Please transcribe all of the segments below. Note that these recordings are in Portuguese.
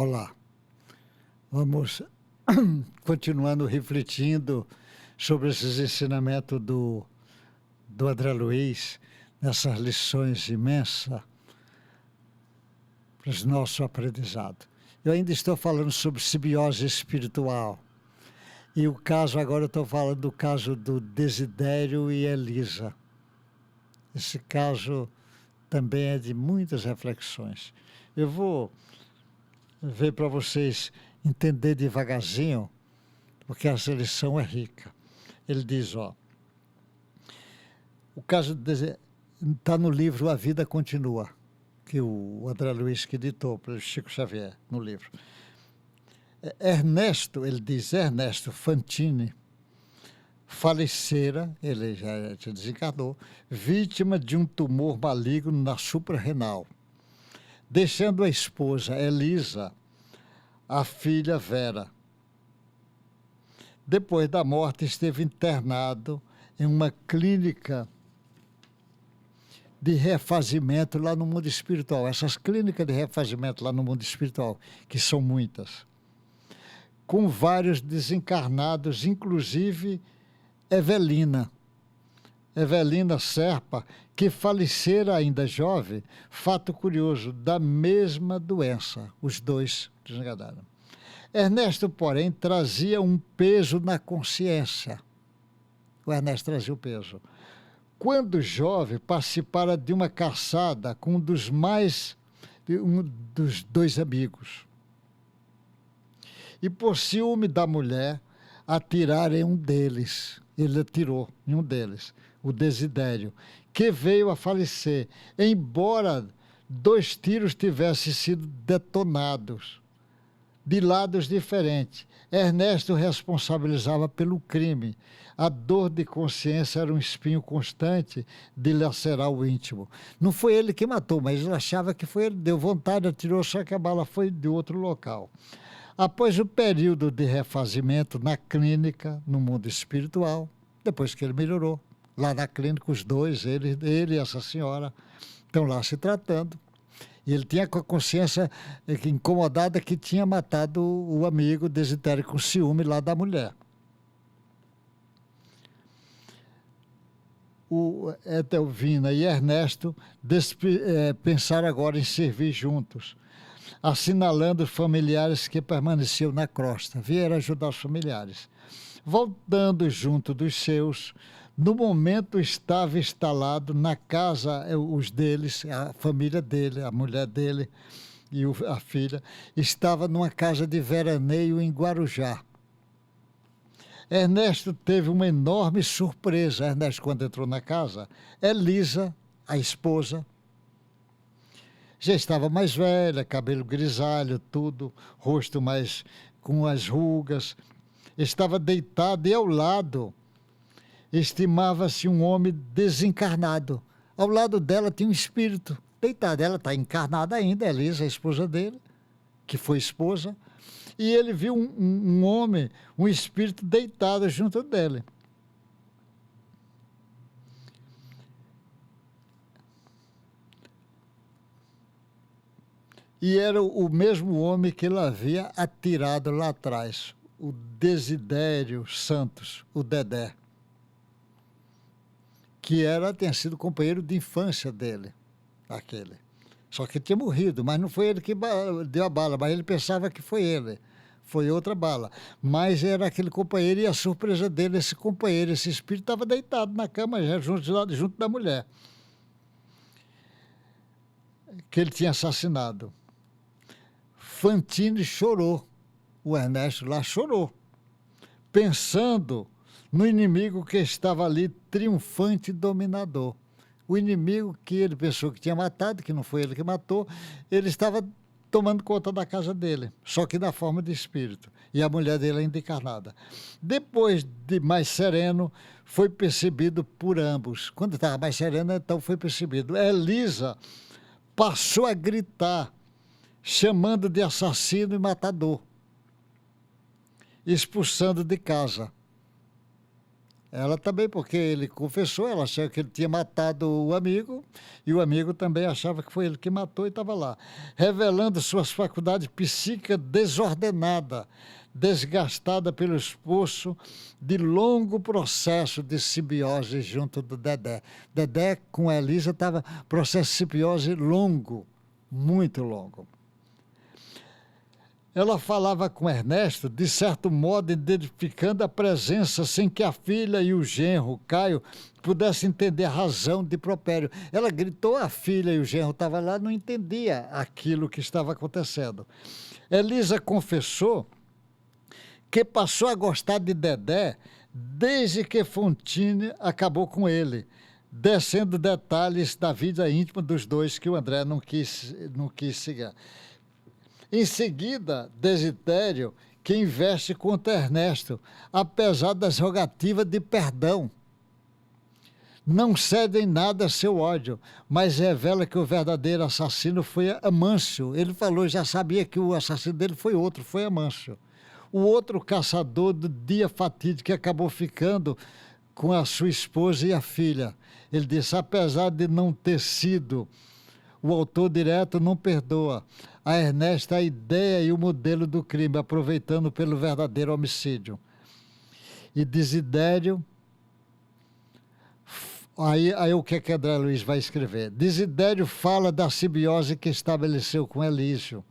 Olá, vamos continuando refletindo sobre esses ensinamentos do André Luiz, nessas lições imensas para o nosso aprendizado. Eu ainda estou falando sobre simbiose espiritual. E o caso, agora eu estou falando do caso do Desidério e Elisa. Esse caso também é de muitas reflexões. Eu vou ver para vocês entender devagarzinho, porque essa lição é rica. Ele diz, o caso está no livro A Vida Continua, que o André Luiz que editou para o Chico Xavier, no livro. Ernesto, ele diz, Ernesto Fantini, falecera, ele já desencarnou, vítima de um tumor maligno na suprarrenal, deixando a esposa, Elisa, a filha Vera. Depois da morte, esteve internado em uma clínica de refazimento lá no mundo espiritual. Essas clínicas de refazimento lá no mundo espiritual, que são muitas, com vários desencarnados, inclusive Evelina Serpa, que falecera ainda jovem, fato curioso, da mesma doença, os dois desencarnaram. Ernesto, porém, trazia um peso na consciência. O Ernesto trazia o peso. Quando jovem, participara de uma caçada com um dos dois amigos. E por ciúme da mulher, atiraram em um deles. Ele atirou em um deles, o Desidério, que veio a falecer, embora 2 tiros tivessem sido detonados de lados diferentes. Ernesto responsabilizava pelo crime. A dor de consciência era um espinho constante de lacerar o íntimo. Não foi ele que matou, mas ele achava que foi ele. Deu vontade, atirou, só que a bala foi de outro local. Após o período de refazimento na clínica, no mundo espiritual, depois que ele melhorou, lá na clínica, os dois, ele e essa senhora, estão lá se tratando. E ele tinha com a consciência incomodada que tinha matado o amigo Desidério com ciúme lá da mulher. O Etelvina e Ernesto pensaram agora em servir juntos, assinalando os familiares que permaneciam na crosta. Vieram ajudar os familiares. Voltando junto dos seus, no momento estava instalado na casa, os deles, a família dele, a mulher dele e a filha, estava numa casa de veraneio em Guarujá. Ernesto teve uma enorme surpresa. Ernesto, quando entrou na casa, Elisa, a esposa, já estava mais velha, cabelo grisalho, tudo, rosto mais com as rugas, estava deitada e ao lado estimava-se um homem desencarnado. Ao lado dela tinha um espírito deitado. Ela está encarnada ainda, Elisa, a esposa dele, que foi esposa, e ele viu um homem, um espírito deitado junto dele. E era o mesmo homem que ele havia atirado lá atrás, o Desidério Santos, o Dedé, que tinha sido companheiro de infância dele, aquele. Só que tinha morrido, mas não foi ele que deu a bala, mas ele pensava que foi ele. Foi outra bala. Mas era aquele companheiro, e a surpresa dele, esse companheiro, esse espírito, estava deitado na cama, já junto da mulher, que ele tinha assassinado. Fantini chorou. O Ernesto lá chorou, pensando no inimigo que estava ali, triunfante e dominador. O inimigo que ele pensou que tinha matado, que não foi ele que matou, ele estava tomando conta da casa dele, só que na forma de espírito, e a mulher dele ainda encarnada. Depois de mais sereno, foi percebido por ambos. Quando estava mais sereno, então foi percebido. Elisa passou a gritar, chamando de assassino e matador, expulsando de casa. Ela também, porque ele confessou, ela achava que ele tinha matado o amigo, e o amigo também achava que foi ele que matou e estava lá. Revelando suas faculdades psíquicas desordenadas, desgastada pelo esforço de longo processo de simbiose junto do Dedé. Dedé com a Elisa estava processo de simbiose longo, muito longo. Ela falava com Ernesto, de certo modo, identificando a presença sem que a filha e o genro, Caio, pudessem entender a razão de Propério. Ela gritou, a filha e o genro estavam lá, não entendia aquilo que estava acontecendo. Elisa confessou que passou a gostar de Dedé desde que Fontine acabou com ele, descendo detalhes da vida íntima dos dois que o André não quis seguir. Em seguida, Desidério, que investe contra Ernesto, apesar das rogativas de perdão. Não cede em nada a seu ódio, mas revela que o verdadeiro assassino foi Amâncio. Ele falou, já sabia que o assassino dele foi outro, foi Amâncio. O outro caçador do dia fatídico que acabou ficando com a sua esposa e a filha. Ele disse, apesar de não ter sido o autor direto, não perdoa a Ernesto a ideia e o modelo do crime, aproveitando pelo verdadeiro homicídio. E Desidério, aí o que é que André Luiz vai escrever? Desidério fala da simbiose que estabeleceu com Elísio,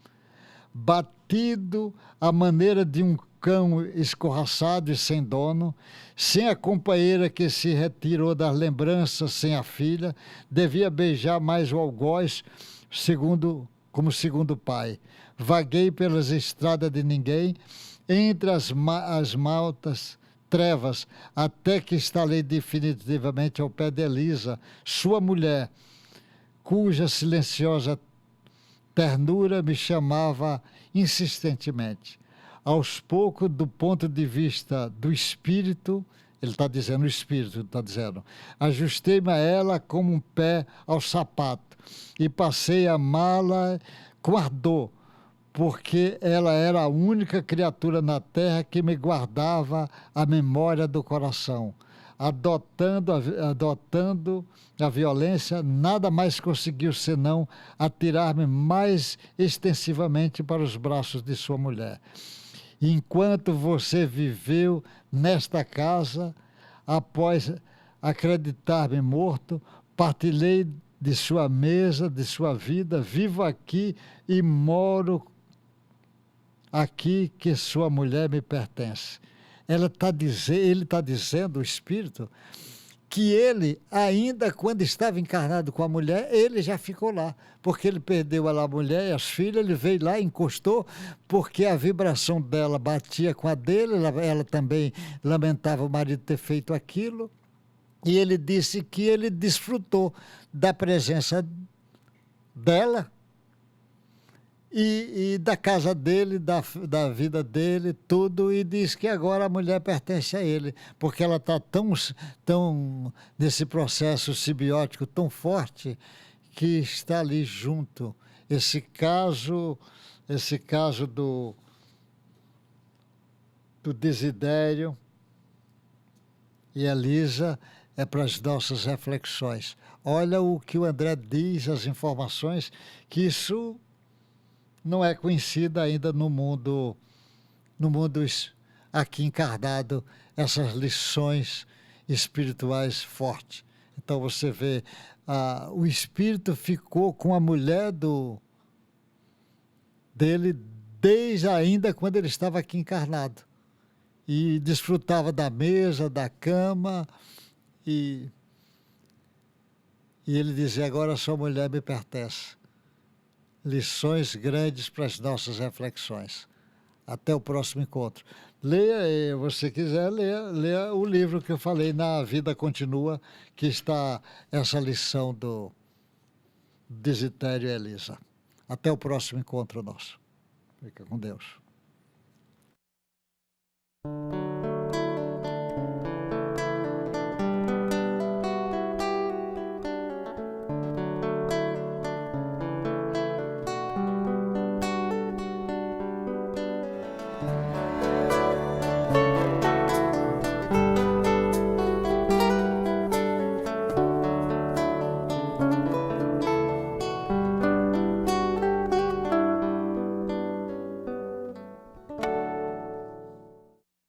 batido à maneira de um cão escorraçado e sem dono, sem a companheira que se retirou das lembranças, sem a filha, devia beijar mais o algoz, como segundo pai. Vaguei pelas estradas de ninguém, entre as maltas trevas, até que instalei definitivamente ao pé de Elisa, sua mulher, cuja silenciosa ternura me chamava insistentemente. Aos poucos, do ponto de vista do espírito, ele está dizendo o espírito, está dizendo, ajustei-me a ela como um pé ao sapato e passei a amá-la com ardor, porque ela era a única criatura na terra que me guardava a memória do coração. Adotando a violência, nada mais conseguiu senão atirar-me mais extensivamente para os braços de sua mulher. Enquanto você viveu nesta casa, após acreditar-me morto, partilhei de sua mesa, de sua vida, vivo aqui e moro aqui que sua mulher me pertence. Ele está dizendo, o Espírito, que ele, ainda quando estava encarnado com a mulher, ele já ficou lá, porque ele perdeu a mulher e as filhas, ele veio lá, encostou, porque a vibração dela batia com a dele, ela também lamentava o marido ter feito aquilo, e ele disse que ele desfrutou da presença dela, e da casa dele, da vida dele, tudo, e diz que agora a mulher pertence a ele, porque ela está tão nesse processo simbiótico tão forte que está ali junto. Esse caso do Desidério e Elisa é para as nossas reflexões. Olha o que o André diz, as informações, que isso não é conhecida ainda no mundo aqui encarnado, essas lições espirituais fortes. Então você vê, o espírito ficou com a mulher dele desde ainda quando ele estava aqui encarnado. E desfrutava da mesa, da cama, e ele dizia, agora sua mulher me pertence. Lições grandes para as nossas reflexões. Até o próximo encontro. Leia, se você quiser, leia o livro que eu falei, Na Vida Continua, que está essa lição do Desidério e Elisa. Até o próximo encontro nosso. Fica com Deus.